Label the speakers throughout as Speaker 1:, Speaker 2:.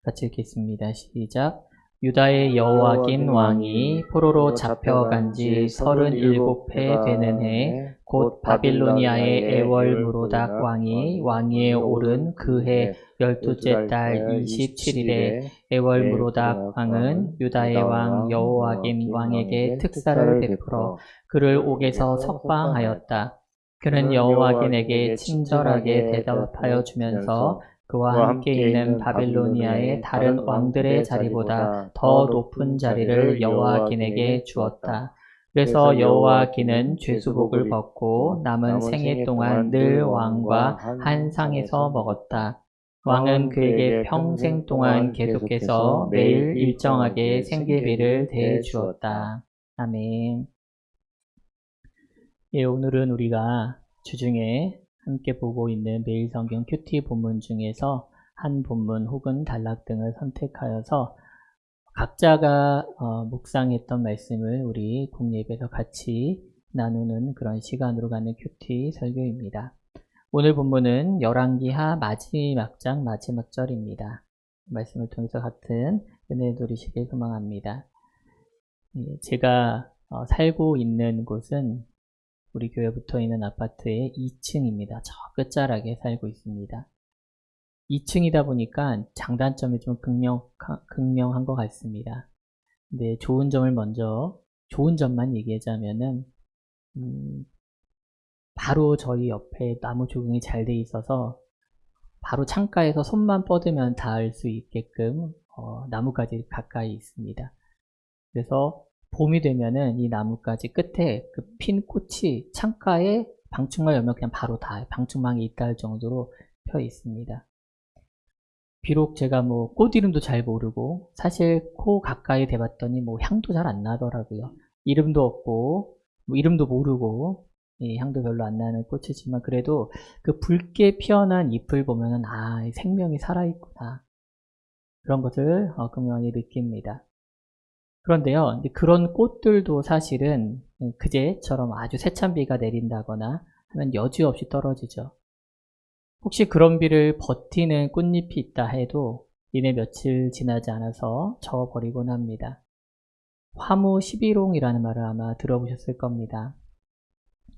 Speaker 1: 같이 읽겠습니다. 시작. 유다의 여호와긴 왕이 포로로 잡혀간 지 37해 되는 해, 곧 바빌로니아의 에월므로닥 왕이 왕위에 오른 그 해 12째 달 27일에 에월므로닥 왕은 유다의 왕 여호와긴 왕에게 특사를 베풀어 그를 옥에서 석방하였다. 그는 여호와긴에게 친절하게 대답하여 주면서 그와 함께 있는 바빌로니아의 다른 왕들의 자리보다 더 높은 자리를 여호와긴에게 주었다. 그래서 여호와긴은 죄수복을 벗고 남은 생애 동안 늘 왕과 한 상에서 먹었다. 왕은 그에게 평생 동안 계속해서 매일 일정하게 생계비를 대주었다. 아멘. 예, 오늘은 우리가 주중에 함께 보고 있는 매일 성경 큐티 본문 중에서 한 본문 혹은 단락 등을 선택하여서 각자가 묵상했던 말씀을 우리 공예배에서 같이 나누는 그런 시간으로 가는 큐티 설교입니다. 오늘 본문은 열왕기하 마지막 장 마지막 절입니다. 말씀을 통해서 같은 은혜 누리시길 소망합니다. 제가 살고 있는 곳은 우리 교회 붙어 있는 아파트의 2층입니다. 저 끝자락에 살고 있습니다. 2층이다 보니까 장단점이 좀 극명한 것 같습니다. 근데 좋은 점만 얘기하자면은, 바로 저희 옆에 나무 조경이 잘 돼 있어서 바로 창가에서 손만 뻗으면 닿을 수 있게끔 나무가지 가까이 있습니다. 그래서 봄이 되면은 이 나뭇가지 끝에 그 핀 꽃이 창가에 방충망 열면 그냥 바로 닿아요. 방충망이 있다할 정도로 펴 있습니다. 비록 제가 꽃 이름도 잘 모르고 사실 코 가까이 대봤더니 향도 잘 안 나더라고요. 이름도 없고 이름도 모르고 향도 별로 안 나는 꽃이지만 그래도 그 붉게 피어난 잎을 보면은 생명이 살아있구나. 그런 것을 분명히 느낍니다. 그런데요, 그런 꽃들도 사실은 그제처럼 아주 세찬 비가 내린다거나 하면 여지없이 떨어지죠. 혹시 그런 비를 버티는 꽃잎이 있다 해도 이내 며칠 지나지 않아서 져버리곤 합니다. 화무 11홍이라는 말을 아마 들어보셨을 겁니다.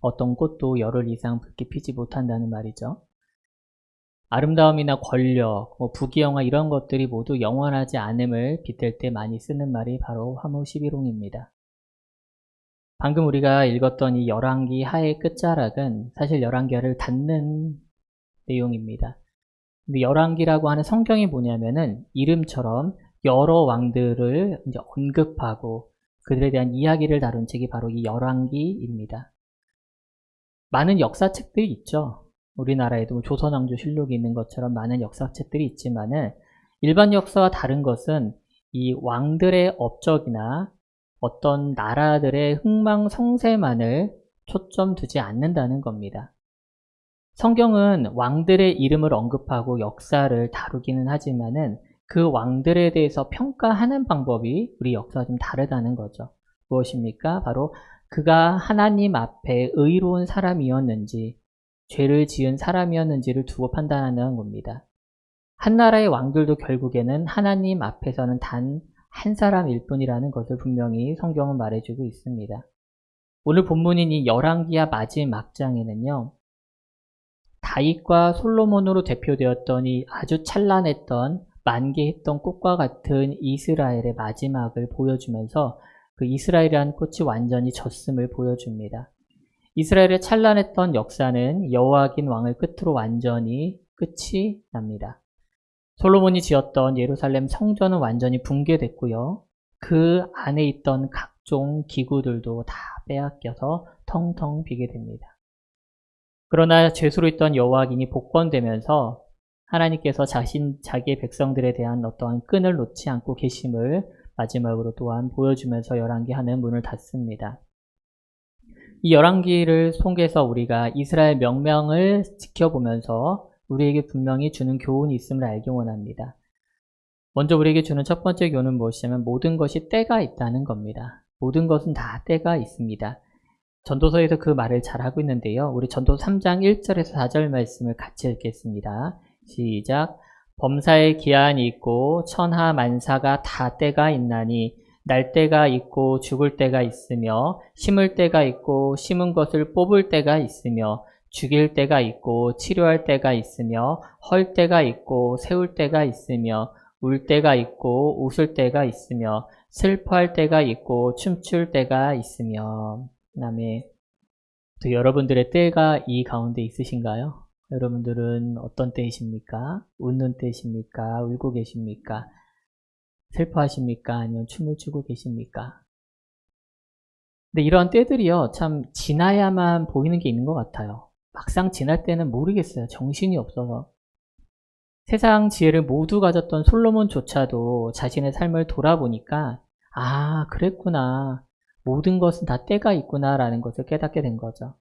Speaker 1: 어떤 꽃도 열흘 이상 붉게 피지 못한다는 말이죠. 아름다움이나 권력, 부귀영화 이런 것들이 모두 영원하지 않음을 빗댈 때 많이 쓰는 말이 바로 화무 11홍입니다. 방금 우리가 읽었던 이 열왕기 하의 끝자락은 사실 열왕기하를 닫는 내용입니다. 근데 열왕기라고 하는 성경이 뭐냐면은 이름처럼 여러 왕들을 이제 언급하고 그들에 대한 이야기를 다룬 책이 바로 이 열왕기입니다. 많은 역사책들이 있죠. 우리나라에도 조선왕조실록이 있는 것처럼 많은 역사책들이 있지만은 일반 역사와 다른 것은 이 왕들의 업적이나 어떤 나라들의 흥망성쇠만을 초점 두지 않는다는 겁니다. 성경은 왕들의 이름을 언급하고 역사를 다루기는 하지만은 그 왕들에 대해서 평가하는 방법이 우리 역사와 좀 다르다는 거죠. 무엇입니까? 바로 그가 하나님 앞에 의로운 사람이었는지 죄를 지은 사람이었는지를 두고 판단하는 겁니다. 한 나라의 왕들도 결국에는 하나님 앞에서는 단 한 사람일 뿐이라는 것을 분명히 성경은 말해주고 있습니다. 오늘 본문인 이 열왕기하 마지막 장에는요, 다윗과 솔로몬으로 대표되었던 이 아주 찬란했던 만개했던 꽃과 같은 이스라엘의 마지막을 보여주면서 그 이스라엘이라는 꽃이 완전히 졌음을 보여줍니다. 이스라엘의 찬란했던 역사는 여호와긴 왕을 끝으로 완전히 끝이 납니다. 솔로몬이 지었던 예루살렘 성전은 완전히 붕괴됐고요. 그 안에 있던 각종 기구들도 다 빼앗겨서 텅텅 비게 됩니다. 그러나 죄수로 있던 여호와긴이 복권되면서 하나님께서 자기의 백성들에 대한 어떠한 끈을 놓지 않고 계심을 마지막으로 또한 보여주면서 열왕기하는 문을 닫습니다. 이 열왕기를 통해서 우리가 이스라엘 명명을 지켜보면서 우리에게 분명히 주는 교훈이 있음을 알기 원합니다. 먼저 우리에게 주는 첫 번째 교훈은 무엇이냐면 모든 것이 때가 있다는 겁니다. 모든 것은 다 때가 있습니다. 전도서에서 그 말을 잘 하고 있는데요. 우리 전도서 3장 1절에서 4절 말씀을 같이 읽겠습니다. 시작. 범사의 기한이 있고 천하 만사가 다 때가 있나니 날 때가 있고 죽을 때가 있으며 심을 때가 있고 심은 것을 뽑을 때가 있으며 죽일 때가 있고 치료할 때가 있으며 헐 때가 있고 세울 때가 있으며 울 때가 있고 웃을 때가 있으며 슬퍼할 때가 있고 춤출 때가 있으며. 그다음에 또 여러분들의 때가 이 가운데 있으신가요? 여러분들은 어떤 때이십니까? 웃는 때이십니까? 울고 계십니까? 슬퍼하십니까? 아니면 춤을 추고 계십니까? 근데 이런 때들이요, 참 지나야만 보이는 게 있는 것 같아요. 막상 지날 때는 모르겠어요. 정신이 없어서. 세상 지혜를 모두 가졌던 솔로몬조차도 자신의 삶을 돌아보니까 아, 그랬구나. 모든 것은 다 때가 있구나라는 것을 깨닫게 된 거죠.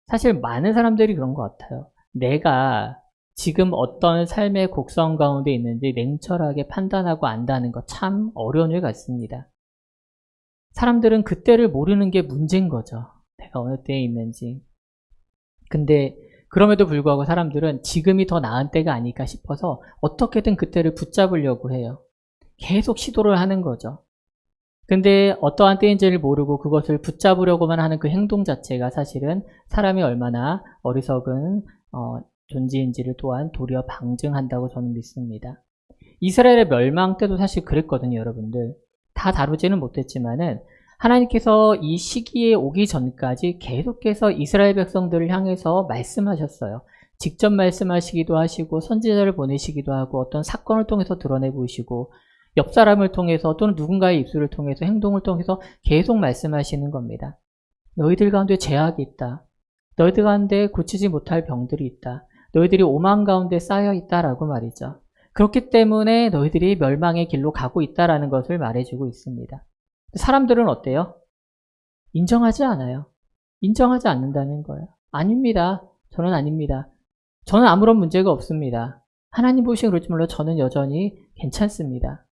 Speaker 1: 사실 많은 사람들이 그런 것 같아요. 내가 지금 어떤 삶의 곡선 가운데 있는지 냉철하게 판단하고 안다는 거 참 어려운 일 같습니다. 사람들은 그때를 모르는 게 문제인 거죠. 내가 어느 때에 있는지. 근데 그럼에도 불구하고 사람들은 지금이 더 나은 때가 아닐까 싶어서 어떻게든 그때를 붙잡으려고 해요. 계속 시도를 하는 거죠. 근데 어떠한 때인지를 모르고 그것을 붙잡으려고만 하는 그 행동 자체가 사실은 사람이 얼마나 어리석은 존재인지를 또한 도리어 방증한다고 저는 믿습니다. 이스라엘의 멸망 때도 사실 그랬거든요, 여러분들. 다 다루지는 못했지만은 하나님께서 이 시기에 오기 전까지 계속해서 이스라엘 백성들을 향해서 말씀하셨어요. 직접 말씀하시기도 하시고 선지자를 보내시기도 하고 어떤 사건을 통해서 드러내 보이시고 옆 사람을 통해서 또는 누군가의 입술을 통해서 행동을 통해서 계속 말씀하시는 겁니다. 너희들 가운데 죄악이 있다. 너희들 가운데 고치지 못할 병들이 있다. 너희들이 오만 가운데 쌓여 있다라고 말이죠. 그렇기 때문에 너희들이 멸망의 길로 가고 있다라는 것을 말해주고 있습니다. 사람들은 어때요? 인정하지 않아요. 인정하지 않는다는 거예요. 아닙니다. 저는 아닙니다. 저는 아무런 문제가 없습니다. 하나님 보시기에 그럴지 몰라도 저는 여전히 괜찮습니다.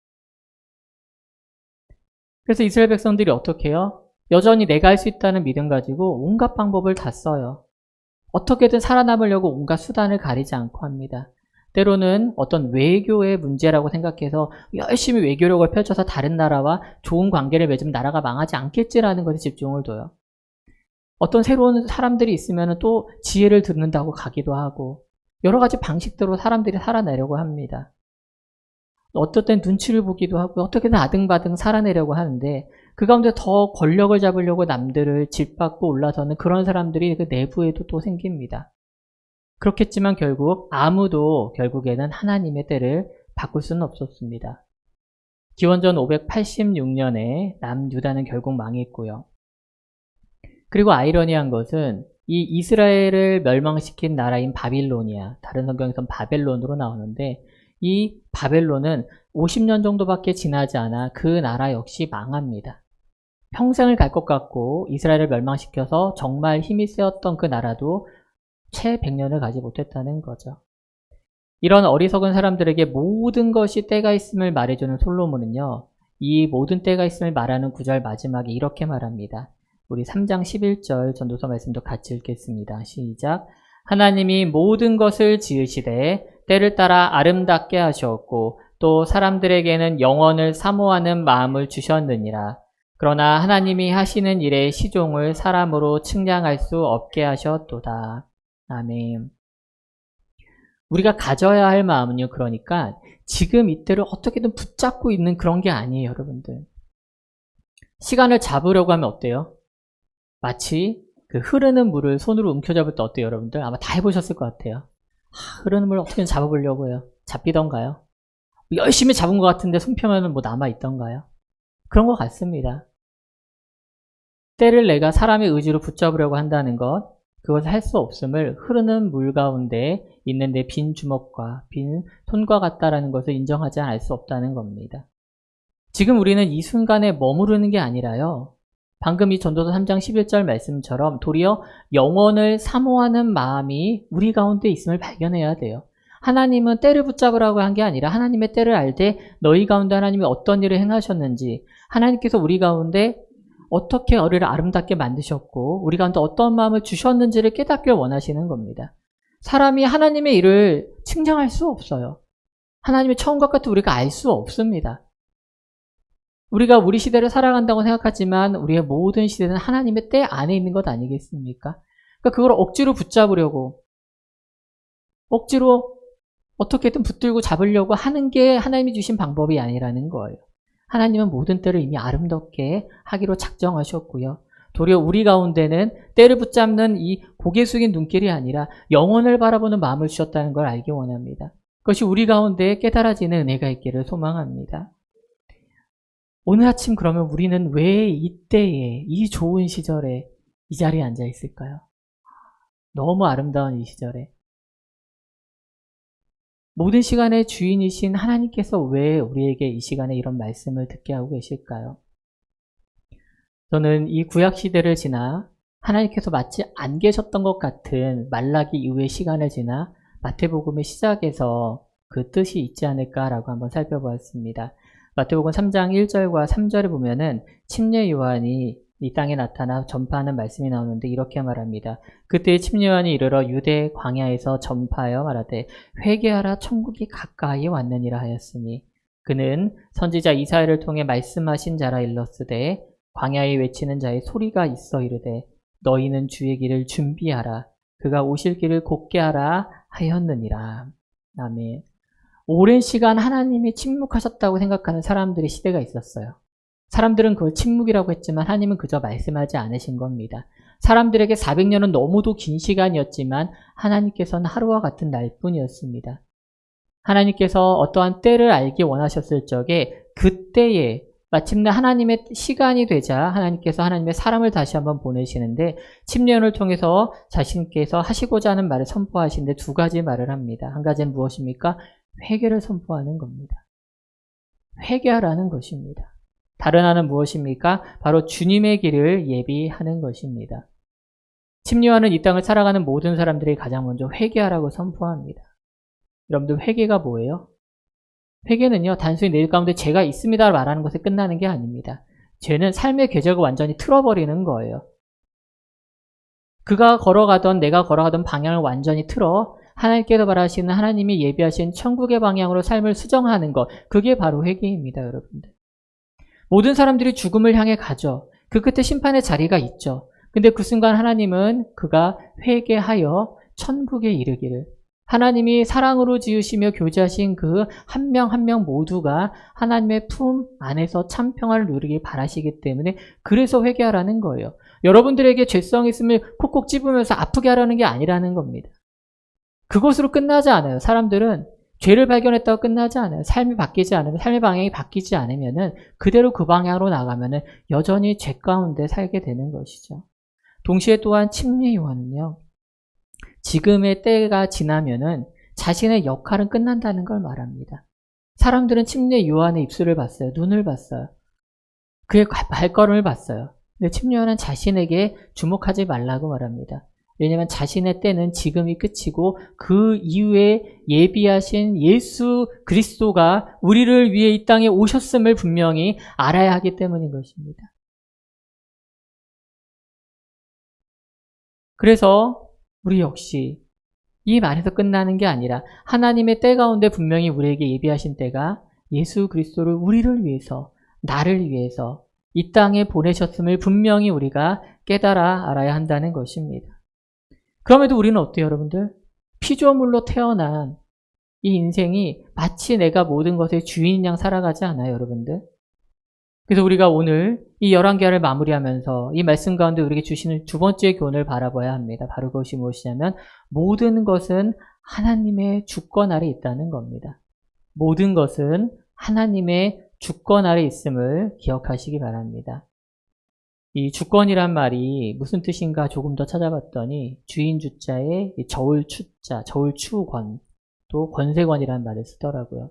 Speaker 1: 그래서 이스라엘 백성들이 어떻게 해요? 여전히 내가 할 수 있다는 믿음 가지고 온갖 방법을 다 써요. 어떻게든 살아남으려고 온갖 수단을 가리지 않고 합니다. 때로는 어떤 외교의 문제라고 생각해서 열심히 외교력을 펼쳐서 다른 나라와 좋은 관계를 맺으면 나라가 망하지 않겠지라는 것에 집중을 둬요. 어떤 새로운 사람들이 있으면 또 지혜를 듣는다고 가기도 하고 여러 가지 방식대로 사람들이 살아내려고 합니다. 어떨 땐 눈치를 보기도 하고 어떻게든 아등바등 살아내려고 하는데 그 가운데 더 권력을 잡으려고 남들을 짓밟고 올라서는 그런 사람들이 그 내부에도 또 생깁니다. 그렇겠지만 결국 아무도 결국에는 하나님의 때를 바꿀 수는 없었습니다. 기원전 586년에 남유다는 결국 망했고요. 그리고 아이러니한 것은 이 이스라엘을 멸망시킨 나라인 바빌로니아, 다른 성경에선 바벨론으로 나오는데 이 바벨론은 50년 정도밖에 지나지 않아 그 나라 역시 망합니다. 평생을 갈 것 같고 이스라엘을 멸망시켜서 정말 힘이 세었던 그 나라도 채 100년을 가지 못했다는 거죠. 이런 어리석은 사람들에게 모든 것이 때가 있음을 말해주는 솔로몬은요. 이 모든 때가 있음을 말하는 구절 마지막에 이렇게 말합니다. 우리 3장 11절 전도서 말씀도 같이 읽겠습니다. 시작. 하나님이 모든 것을 지으시되 때를 따라 아름답게 하셨고 또 사람들에게는 영원을 사모하는 마음을 주셨느니라. 그러나 하나님이 하시는 일의 시종을 사람으로 측량할 수 없게 하셨도다. 아멘. 우리가 가져야 할 마음은요, 그러니까 지금 이때를 어떻게든 붙잡고 있는 그런 게 아니에요, 여러분들. 시간을 잡으려고 하면 어때요? 마치 그 흐르는 물을 손으로 움켜잡을 때 어때요, 여러분들? 아마 다 해보셨을 것 같아요. 흐르는 물을 어떻게든 잡아보려고 해요. 잡히던가요? 열심히 잡은 것 같은데 손 펴면 뭐 남아있던가요? 그런 것 같습니다. 때를 내가 사람의 의지로 붙잡으려고 한다는 것, 그것을 할 수 없음을 흐르는 물 가운데 있는데 빈 주먹과 빈 손과 같다라는 것을 인정하지 않을 수 없다는 겁니다. 지금 우리는 이 순간에 머무르는 게 아니라요. 방금 이 전도서 3장 11절 말씀처럼 도리어 영원을 사모하는 마음이 우리 가운데 있음을 발견해야 돼요. 하나님은 때를 붙잡으라고 한 게 아니라 하나님의 때를 알 때 너희 가운데 하나님이 어떤 일을 행하셨는지 하나님께서 우리 가운데 어떻게 우리를 아름답게 만드셨고 우리 가운데 어떤 마음을 주셨는지를 깨닫길 원하시는 겁니다. 사람이 하나님의 일을 측량할 수 없어요. 하나님의 처음과 끝을 우리가 알 수 없습니다. 우리가 우리 시대를 살아간다고 생각하지만 우리의 모든 시대는 하나님의 때 안에 있는 것 아니겠습니까? 그러니까 그걸 억지로 붙잡으려고, 억지로 어떻게든 붙들고 잡으려고 하는 게 하나님이 주신 방법이 아니라는 거예요. 하나님은 모든 때를 이미 아름답게 하기로 작정하셨고요. 도리어 우리 가운데는 때를 붙잡는 이 고개 숙인 눈길이 아니라 영혼을 바라보는 마음을 주셨다는 걸 알기 원합니다. 그것이 우리 가운데 깨달아지는 은혜가 있기를 소망합니다. 오늘 아침 그러면 우리는 왜 이때에, 이 좋은 시절에 이 자리에 앉아 있을까요? 너무 아름다운 이 시절에. 모든 시간의 주인이신 하나님께서 왜 우리에게 이 시간에 이런 말씀을 듣게 하고 계실까요? 저는 이 구약시대를 지나 하나님께서 마치 안 계셨던 것 같은 말라기 이후의 시간을 지나 마태복음의 시작에서 그 뜻이 있지 않을까라고 한번 살펴보았습니다. 마태복음 3장 1절과 3절에 보면은 침례 요한이 이 땅에 나타나 전파하는 말씀이 나오는데 이렇게 말합니다. 그때 침례 요한이 이르러 유대 광야에서 전파하여 말하되 회개하라 천국이 가까이 왔느니라 하였으니 그는 선지자 이사야를 통해 말씀하신 자라 일렀으되 광야에 외치는 자의 소리가 있어 이르되 너희는 주의 길을 준비하라 그가 오실 길을 곧게 하라 하였느니라. 아멘. 오랜 시간 하나님이 침묵하셨다고 생각하는 사람들의 시대가 있었어요. 사람들은 그걸 침묵이라고 했지만 하나님은 그저 말씀하지 않으신 겁니다. 사람들에게 400년은 너무도 긴 시간이었지만 하나님께서는 하루와 같은 날뿐이었습니다. 하나님께서 어떠한 때를 알기 원하셨을 적에 그때에 마침내 하나님의 시간이 되자 하나님께서 하나님의 사람을 다시 한번 보내시는데 침례요한을 통해서 자신께서 하시고자 하는 말을 선포하시는데 두 가지 말을 합니다. 한 가지는 무엇입니까? 회개를 선포하는 겁니다. 회개하라는 것입니다. 다른 하나는 무엇입니까? 바로 주님의 길을 예비하는 것입니다. 침례요한은 이 땅을 살아가는 모든 사람들이 가장 먼저 회개하라고 선포합니다. 여러분들 회개가 뭐예요? 회개는요, 단순히 내 가운데 죄가 있습니다 말하는 것에 끝나는 게 아닙니다. 죄는 삶의 궤적을 완전히 틀어버리는 거예요. 그가 걸어가던 내가 걸어가던 방향을 완전히 틀어 하나님께서 바라시는 하나님이 예비하신 천국의 방향으로 삶을 수정하는 것, 그게 바로 회개입니다, 여러분들. 모든 사람들이 죽음을 향해 가죠. 그 끝에 심판의 자리가 있죠. 근데 그 순간 하나님은 그가 회개하여 천국에 이르기를, 하나님이 사랑으로 지으시며 교제하신 그 한 명 한 명 모두가 하나님의 품 안에서 참 평안을 누리길 바라시기 때문에 그래서 회개하라는 거예요. 여러분들에게 죄성이 있음을 콕콕 찝으면서 아프게 하라는 게 아니라는 겁니다. 그것으로 끝나지 않아요. 사람들은 죄를 발견했다고 끝나지 않아요. 삶이 바뀌지 않으면, 삶의 방향이 바뀌지 않으면은 그대로 그 방향으로 나가면은 여전히 죄 가운데 살게 되는 것이죠. 동시에 또한 침례 요한은요, 지금의 때가 지나면은 자신의 역할은 끝난다는 걸 말합니다. 사람들은 침례 요한의 입술을 봤어요. 눈을 봤어요. 그의 발걸음을 봤어요. 근데 침례 요한은 자신에게 주목하지 말라고 말합니다. 왜냐하면 자신의 때는 지금이 끝이고 그 이후에 예비하신 예수 그리스도가 우리를 위해 이 땅에 오셨음을 분명히 알아야 하기 때문인 것입니다. 그래서 우리 역시 이 말에서 끝나는 게 아니라 하나님의 때 가운데 분명히 우리에게 예비하신 때가 예수 그리스도를 우리를 위해서, 나를 위해서 이 땅에 보내셨음을 분명히 우리가 깨달아 알아야 한다는 것입니다. 그럼에도 우리는 어때요, 여러분들? 피조물로 태어난 이 인생이 마치 내가 모든 것의 주인인 양 살아가지 않아요, 여러분들? 그래서 우리가 오늘 이 11개를 마무리하면서 이 말씀 가운데 우리에게 주시는 두 번째 교훈을 바라봐야 합니다. 바로 그것이 무엇이냐면 모든 것은 하나님의 주권 아래 있다는 겁니다. 모든 것은 하나님의 주권 아래 있음을 기억하시기 바랍니다. 이 주권이란 말이 무슨 뜻인가 조금 더 찾아봤더니 주인 주자에 저울 추자, 저울 추권, 또 권세권이라는 말을 쓰더라고요.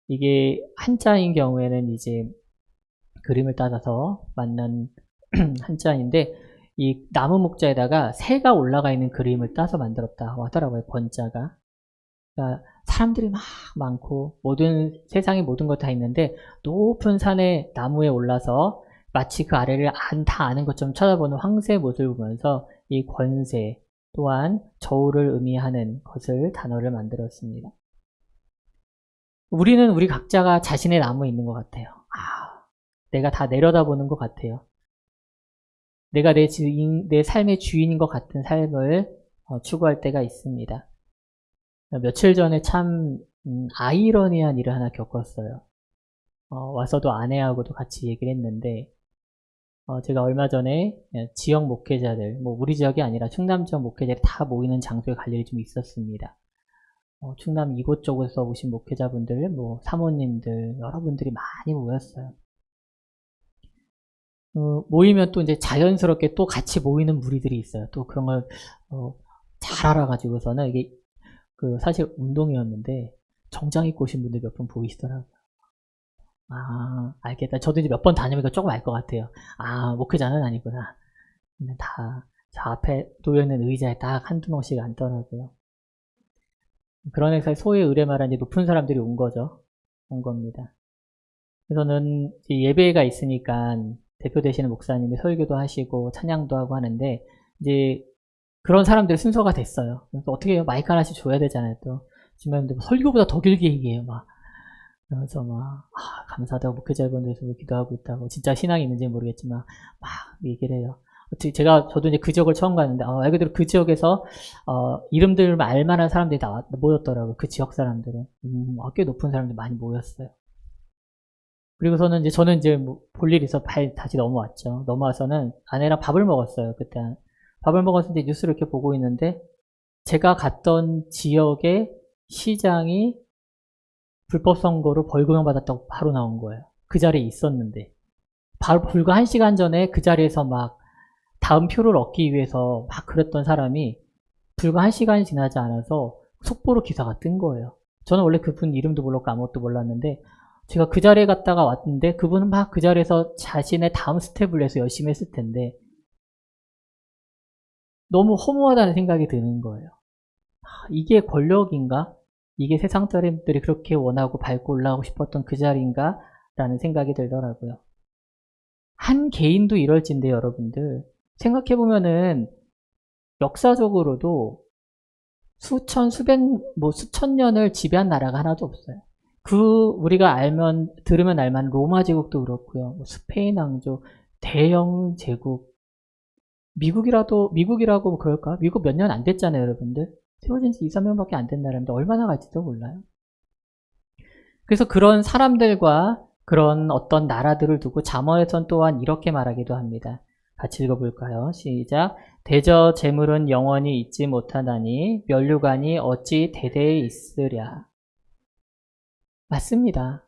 Speaker 1: 이게 한자인 경우에는 이제 그림을 따라서 만난 한자인데 이 나무 목자에다가 새가 올라가 있는 그림을 따서 만들었다고 하더라고요. 권자가. 그러니까 사람들이 막 많고 세상의 모든 것 다 있는데 높은 산에 나무에 올라서 마치 그 아래를 다 아는 것처럼 쳐다보는 황새의 모습을 보면서 이 권세 또한 저울을 의미하는 것을 단어를 만들었습니다. 우리는 우리 각자가 자신의 나무에 있는 것 같아요. 내가 다 내려다보는 것 같아요. 내가 내 삶의 주인인 것 같은 삶을 추구할 때가 있습니다. 며칠 전에 참 아이러니한 일을 하나 겪었어요. 와서도 아내하고도 같이 얘기를 했는데, 제가 얼마 전에 지역 목회자들, 우리 지역이 아니라 충남 지역 목회자들이 다 모이는 장소에 갈 일이 좀 있었습니다. 충남 이곳저곳에서 오신 목회자분들, 사모님들, 여러분들이 많이 모였어요. 모이면 또 이제 자연스럽게 또 같이 모이는 무리들이 있어요. 또 그런 걸 잘 알아가지고서는 이게 사실 운동이었는데 정장 입고 오신 분들 몇 분 보이시더라고요. 알겠다. 저도 이제 몇 번 다니니까 조금 알 것 같아요. 목회자는 아니구나. 근데 다 저 앞에 놓여있는 의자에 딱 한두 명씩 앉더라고요. 그런 회사에 소위 의뢰 말한 이제 높은 사람들이 온 겁니다. 그래서는 예배가 있으니까 대표 되시는 목사님이 설교도 하시고 찬양도 하고 하는데 이제 그런 사람들 순서가 됐어요. 그래서 어떻게 해요? 마이크 하나씩 줘야 되잖아요. 또 지금 설교보다 더 길게 얘기해요. 그래서 감사하다고 목회자분들에서 기도하고 있다고 진짜 신앙이 있는지 모르겠지만 막 얘기를 해요. 저도 이제 그 지역을 처음 갔는데 말 그대로 그 지역에서 이름들 알만한 사람들이 모였더라고요. 그 지역 사람들은 꽤 높은 사람들 많이 모였어요. 그리고서는 저는 볼 일이 있어 다시 넘어왔죠. 넘어와서는 아내랑 밥을 먹었어요. 그때 밥을 먹었는데 뉴스를 이렇게 보고 있는데 제가 갔던 지역의 시장이 불법 선거로 벌금형 받았다고 바로 나온 거예요. 그 자리에 있었는데 바로 불과 1시간 전에 그 자리에서 막 다음 표를 얻기 위해서 막 그랬던 사람이 불과 1시간이 지나지 않아서 속보로 기사가 뜬 거예요. 저는 원래 그분 이름도 몰랐고 아무것도 몰랐는데 제가 그 자리에 갔다가 왔는데 그분은 막 그 자리에서 자신의 다음 스텝을 위해서 열심히 했을 텐데 너무 허무하다는 생각이 드는 거예요. 이게 권력인가? 이게 세상 사람들이 그렇게 원하고 밟고 올라가고 싶었던 그 자리인가? 라는 생각이 들더라고요. 한 개인도 이럴진데 여러분들 생각해보면은 역사적으로도 수천 년을 지배한 나라가 하나도 없어요. 우리가 들으면 알만 로마 제국도 그렇고요. 스페인 왕조, 대영 제국, 미국이라고 그럴까? 미국 몇 년 안 됐잖아요, 여러분들. 세워진 지 2, 3년밖에 안 된 나라인데 얼마나 갈지도 몰라요. 그래서 그런 사람들과 그런 어떤 나라들을 두고 잠언에선 또한 이렇게 말하기도 합니다. 같이 읽어볼까요? 시작. 대저 재물은 영원히 있지 못하나니 면류관이 어찌 대대에 있으랴. 맞습니다.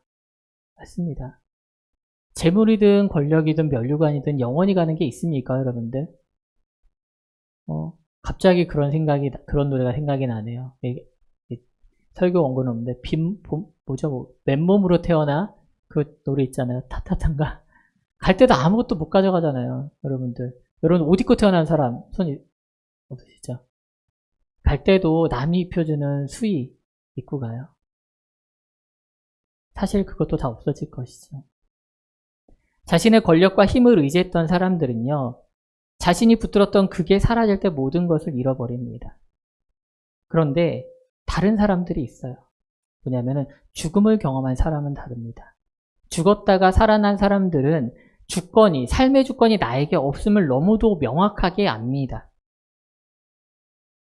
Speaker 1: 재물이든 권력이든 면류관이든 영원히 가는 게 있습니까, 여러분들? 갑자기 그런 노래가 생각이 나네요. 설교 원고는 없는데, 맨몸으로 태어나? 그 노래 있잖아요. 타타탄가. 갈 때도 아무것도 못 가져가잖아요, 여러분들. 여러분, 옷 입고 태어난 사람, 손이 없으시죠? 갈 때도 남이 입혀주는 수의 입고 가요. 사실 그것도 다 없어질 것이죠. 자신의 권력과 힘을 의지했던 사람들은요, 자신이 붙들었던 그게 사라질 때 모든 것을 잃어버립니다. 그런데 다른 사람들이 있어요. 뭐냐면은 죽음을 경험한 사람은 다릅니다. 죽었다가 살아난 사람들은 삶의 주권이 나에게 없음을 너무도 명확하게 압니다.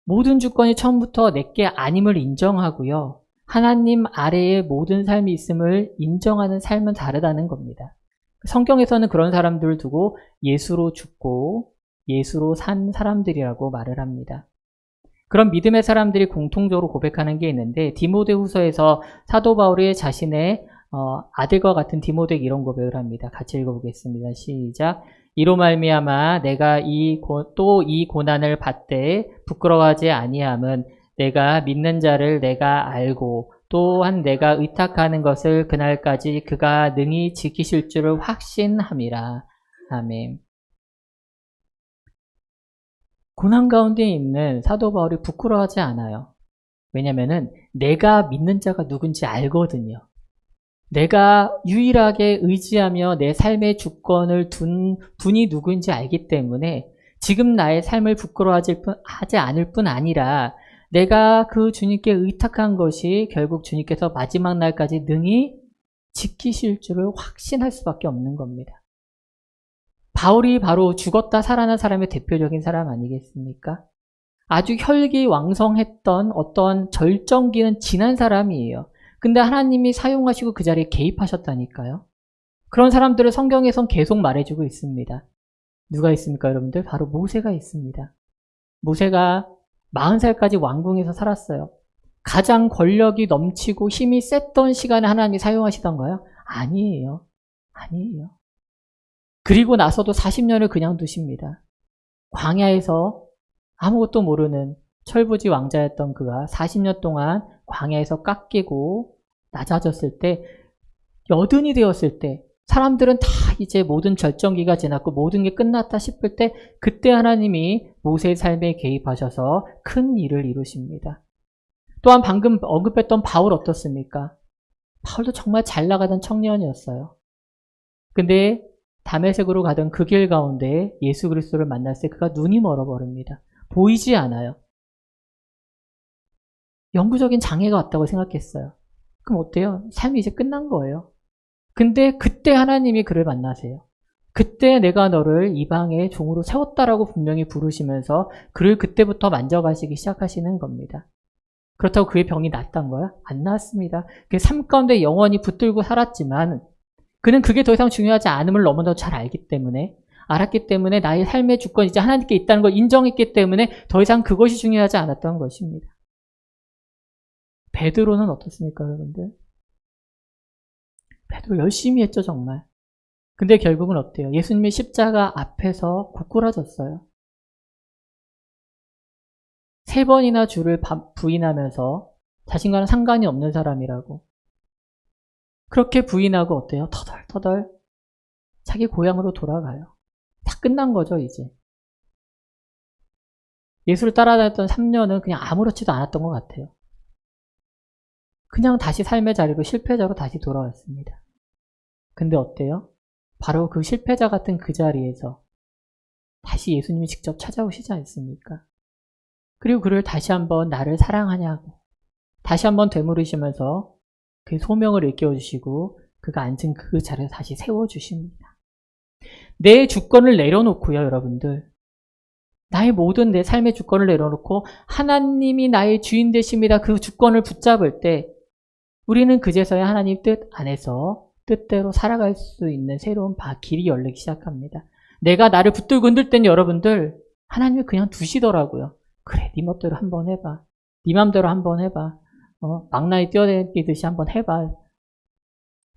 Speaker 1: 모든 주권이 처음부터 내게 아님을 인정하고요. 하나님 아래에 모든 삶이 있음을 인정하는 삶은 다르다는 겁니다. 성경에서는 그런 사람들을 두고 예수로 죽고 예수로 산 사람들이라고 말을 합니다. 그런 믿음의 사람들이 공통적으로 고백하는 게 있는데 디모데후서에서 사도 바울이 자신의 아들과 같은 디모데에게 이런 고백을 합니다. 같이 읽어보겠습니다. 시작. 이로 말미암아 내가 또 이 고난을 받되 부끄러워하지 아니함은 내가 믿는 자를 내가 알고 또한 내가 의탁하는 것을 그날까지 그가 능히 지키실 줄을 확신함이라. 아멘. 고난 가운데 있는 사도 바울이 부끄러워하지 않아요. 왜냐면은 내가 믿는 자가 누군지 알거든요. 내가 유일하게 의지하며 내 삶의 주권을 둔 분이 누구인지 알기 때문에 지금 나의 삶을 부끄러워하지 않을 뿐 아니라 내가 그 주님께 의탁한 것이 결국 주님께서 마지막 날까지 능히 지키실 줄을 확신할 수밖에 없는 겁니다. 바울이 바로 죽었다 살아난 사람의 대표적인 사람 아니겠습니까? 아주 혈기왕성했던 어떤 절정기는 지난 사람이에요. 근데 하나님이 사용하시고 그 자리에 개입하셨다니까요. 그런 사람들을 성경에선 계속 말해주고 있습니다. 누가 있습니까, 여러분들? 바로 모세가 있습니다. 모세가 40살까지 왕궁에서 살았어요. 가장 권력이 넘치고 힘이 셌던 시간에 하나님이 사용하시던가요? 아니에요. 아니에요. 그리고 나서도 40년을 그냥 두십니다. 광야에서 아무것도 모르는 철부지 왕자였던 그가 40년 동안 광야에서 깎이고 낮아졌을 때, 여든이 되었을 때, 사람들은 다 이제 모든 절정기가 지났고 모든 게 끝났다 싶을 때, 그때 하나님이 모세의 삶에 개입하셔서 큰 일을 이루십니다. 또한 방금 언급했던 바울 어떻습니까? 바울도 정말 잘 나가던 청년이었어요. 근데 다메섹으로 가던 그 길 가운데 예수 그리스도를 만났을 때 그가 눈이 멀어버립니다. 보이지 않아요. 영구적인 장애가 왔다고 생각했어요. 그럼 어때요? 삶이 이제 끝난 거예요. 근데 그때 하나님이 그를 만나세요. 그때 내가 너를 이방의 종으로 세웠다라고 분명히 부르시면서 그를 그때부터 만져가시기 시작하시는 겁니다. 그렇다고 그의 병이 낫단 거야? 안 낫습니다. 그 삶 가운데 영원히 붙들고 살았지만 그는 그게 더 이상 중요하지 않음을 너무나도 잘 알았기 때문에 나의 삶의 주권이 이제 하나님께 있다는 걸 인정했기 때문에 더 이상 그것이 중요하지 않았던 것입니다. 베드로는 어떻습니까, 여러분들? 베드로 열심히 했죠, 정말. 근데 결국은 어때요? 예수님의 십자가 앞에서 고꾸라졌어요. 3번이나 주를 부인하면서 자신과는 상관이 없는 사람이라고. 그렇게 부인하고 어때요? 터덜터덜 자기 고향으로 돌아가요. 다 끝난 거죠, 이제. 예수를 따라다녔던 3년은 그냥 아무렇지도 않았던 것 같아요. 그냥 다시 삶의 자리로 실패자로 다시 돌아왔습니다. 근데 어때요? 바로 그 실패자 같은 그 자리에서 다시 예수님이 직접 찾아오시지 않습니까? 그리고 그를 다시 한번 나를 사랑하냐고 다시 한번 되물으시면서 그 소명을 일깨워주시고 그가 앉은 그 자리에 다시 세워주십니다. 내 주권을 내려놓고요, 여러분들. 나의 모든 내 삶의 주권을 내려놓고 하나님이 나의 주인 되십니다. 그 주권을 붙잡을 때 우리는 그제서야 하나님 뜻 안에서 뜻대로 살아갈 수 있는 새로운 길이 열리기 시작합니다. 내가 나를 붙들고 흔들 땐 여러분들 하나님이 그냥 두시더라고요. 그래, 네 멋대로 한번 해봐. 네 맘대로 한번 해봐. 망나니 뛰어다니듯이 한번 해봐.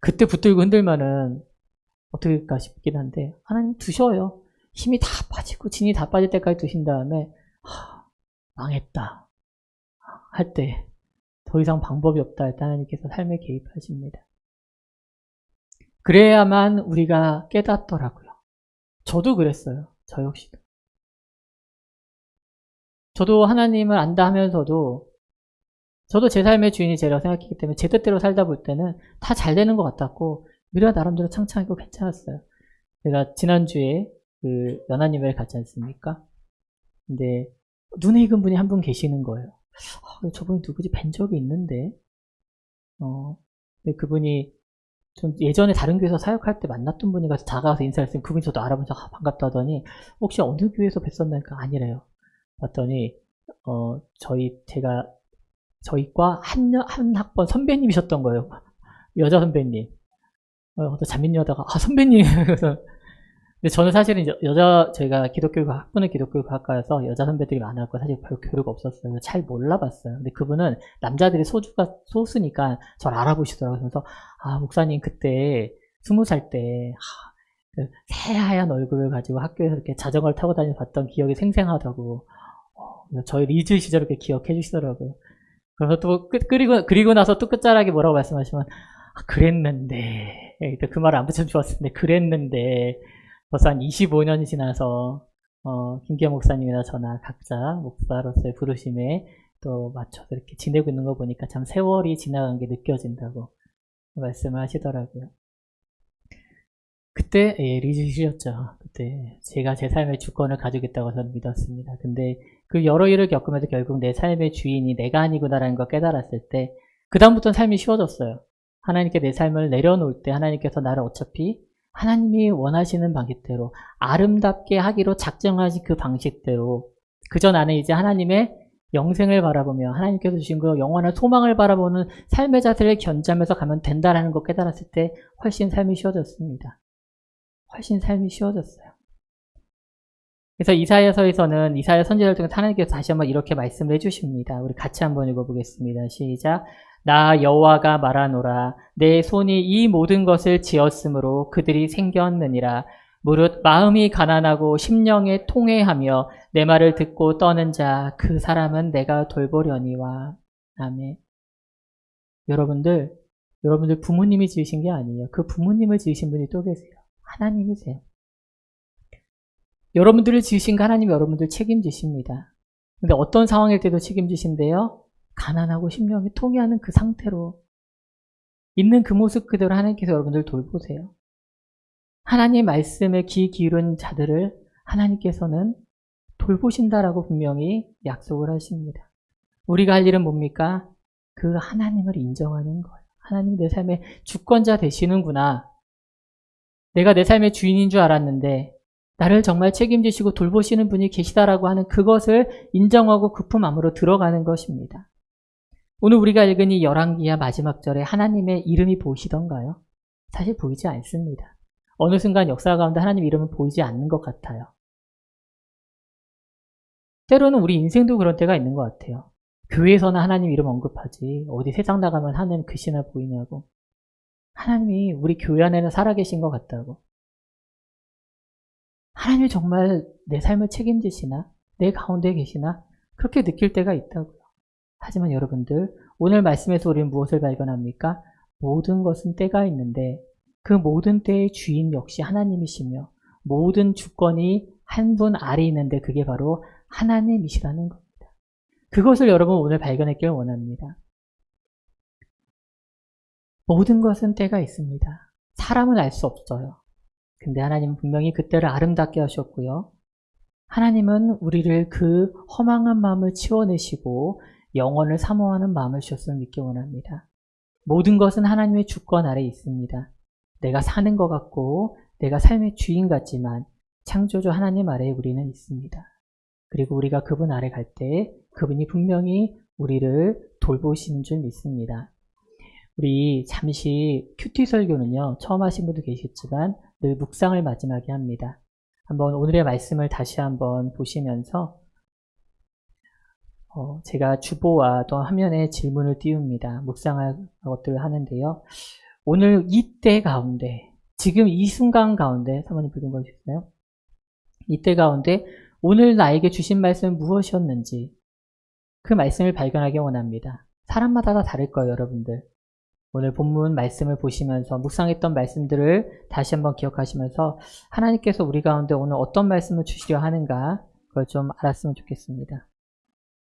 Speaker 1: 그때 붙들고 흔들면은 어떻게 할까 싶긴 한데 하나님 두셔요. 힘이 다 빠지고 진이 다 빠질 때까지 두신 다음에 망했다 할 때 더 이상 방법이 없다 할 때 하나님께서 삶에 개입하십니다. 그래야만 우리가 깨닫더라고요. 저도 그랬어요. 저 역시도. 저도 하나님을 안다 하면서도 저도 제 삶의 주인이 제라고 생각했기 때문에 제 뜻대로 살다 볼 때는 다 잘 되는 것 같았고 우리가 나름대로 창창하고 괜찮았어요. 제가 지난주에 그 연하님을 갔지 않습니까? 근데 눈에 익은 분이 한 분 계시는 거예요. 저분이 누구지? 뵌 적이 있는데 근데 그분이 좀 예전에 다른 교회에서 사역할 때 만났던 분이 가서 다가가서 인사했으면 그분이 저도 알아보면서 반갑다 하더니 혹시 어느 교회에서 뵀었나니까 아니래요. 봤더니 저희과 한 학번 선배님이셨던 거예요. 여자 선배님. 어떤 자민여다가 선배님. 근데 저는 사실은 저희가 학부는 기독교 학과여서 여자 선배들이 많았고 사실 별 교류가 없었어요. 잘 몰라봤어요. 근데 그분은 남자들이 소수니까 저를 알아보시더라고요. 그래서 목사님 그때 20살 때 새하얀 얼굴을 가지고 학교에서 이렇게 자전거를 타고 다니면서 봤던 기억이 생생하다고 저희 리즈 시절을 이렇게 기억해 주시더라고요. 그래서 또 그리고 나서 또 끝자락에 뭐라고 말씀하시면 그랬는데 그 말을 안 붙여면 좋았을 텐데 그랬는데 벌써 한 25년이 지나서 김기현 목사님이나 저나 각자 목사로서의 부르심에 또 맞춰서 이렇게 지내고 있는 거 보니까 참 세월이 지나간 게 느껴진다고 말씀을 하시더라고요. 그때 리즈시였죠. 그때 제가 제 삶의 주권을 가지고 있다고 저는 믿었습니다. 근데 그 여러 일을 겪으면서 결국 내 삶의 주인이 내가 아니구나라는 걸 깨달았을 때 그다음부터는 삶이 쉬워졌어요. 하나님께 내 삶을 내려놓을 때 하나님께서 나를 어차피 하나님이 원하시는 방식대로 아름답게 하기로 작정하신 그 방식대로 그저 나는 이제 하나님의 영생을 바라보며 하나님께서 주신 그 영원한 소망을 바라보는 삶의 자세를 견지하면서 가면 된다라는 걸 깨달았을 때 훨씬 삶이 쉬워졌습니다. 훨씬 삶이 쉬워졌어요. 그래서 이사야서에서는 이사야 선지자를 통해 하나님께서 다시 한번 이렇게 말씀을 해주십니다. 우리 같이 한번 읽어보겠습니다. 시작. 나 여호와가 말하노라. 내 손이 이 모든 것을 지었으므로 그들이 생겼느니라. 무릇 마음이 가난하고 심령에 통회하며 내 말을 듣고 떠는 자 그 사람은 내가 돌보려니와. 아멘. 여러분들 부모님이 지으신 게 아니에요. 그 부모님을 지으신 분이 또 계세요. 하나님이세요. 여러분들을 지으신 그 하나님이 여러분들 책임지십니다. 근데 어떤 상황일 때도 책임지신데요. 가난하고 심령이 통회하는 그 상태로 있는 그 모습 그대로 하나님께서 여러분들 돌보세요. 하나님의 말씀에 귀 기울인 자들을 하나님께서는 돌보신다라고 분명히 약속을 하십니다. 우리가 할 일은 뭡니까? 그 하나님을 인정하는 거예요. 하나님이 내 삶의 주권자 되시는구나. 내가 내 삶의 주인인 줄 알았는데 나를 정말 책임지시고 돌보시는 분이 계시다라고 하는 그것을 인정하고 그 품 안으로 들어가는 것입니다. 오늘 우리가 읽은 이 열왕기하 마지막 절에 하나님의 이름이 보이시던가요? 사실 보이지 않습니다. 어느 순간 역사 가운데 하나님 이름은 보이지 않는 것 같아요. 때로는 우리 인생도 그런 때가 있는 것 같아요. 교회에서는 하나님 이름 언급하지 어디 세상 나가면 하나님 글씨나 보이냐고. 하나님이 우리 교회 안에는 살아계신 것 같다고. 하나님이 정말 내 삶을 책임지시나? 내 가운데 계시나? 그렇게 느낄 때가 있다고요. 하지만 여러분들 오늘 말씀에서 우리는 무엇을 발견합니까? 모든 것은 때가 있는데 그 모든 때의 주인 역시 하나님이시며 모든 주권이 한 분 아래 있는데 그게 바로 하나님이시라는 겁니다. 그것을 여러분 오늘 발견했길 원합니다. 모든 것은 때가 있습니다. 사람은 알 수 없어요. 근데 하나님은 분명히 그때를 아름답게 하셨고요. 하나님은 우리를 그 허망한 마음을 치워내시고 영원을 사모하는 마음을 주셨음을 믿기 원합니다. 모든 것은 하나님의 주권 아래 있습니다. 내가 사는 것 같고 내가 삶의 주인 같지만 창조주 하나님 아래에 우리는 있습니다. 그리고 우리가 그분 아래 갈 때 그분이 분명히 우리를 돌보시는 줄 믿습니다. 우리 잠시 큐티 설교는요. 처음 하신 분도 계시지만 늘 묵상을 마지막에 합니다. 한번 오늘의 말씀을 다시 한번 보시면서 제가 주보와 또 화면에 질문을 띄웁니다. 묵상할 것들을 하는데요. 오늘 이때 가운데 지금 이 순간 가운데 사모님 불금 보여주세요. 이때 가운데 오늘 나에게 주신 말씀은 무엇이었는지 그 말씀을 발견하기 원합니다. 사람마다 다 다를 거예요. 여러분들. 오늘 본문 말씀을 보시면서 묵상했던 말씀들을 다시 한번 기억하시면서 하나님께서 우리 가운데 오늘 어떤 말씀을 주시려 하는가 그걸 좀 알았으면 좋겠습니다.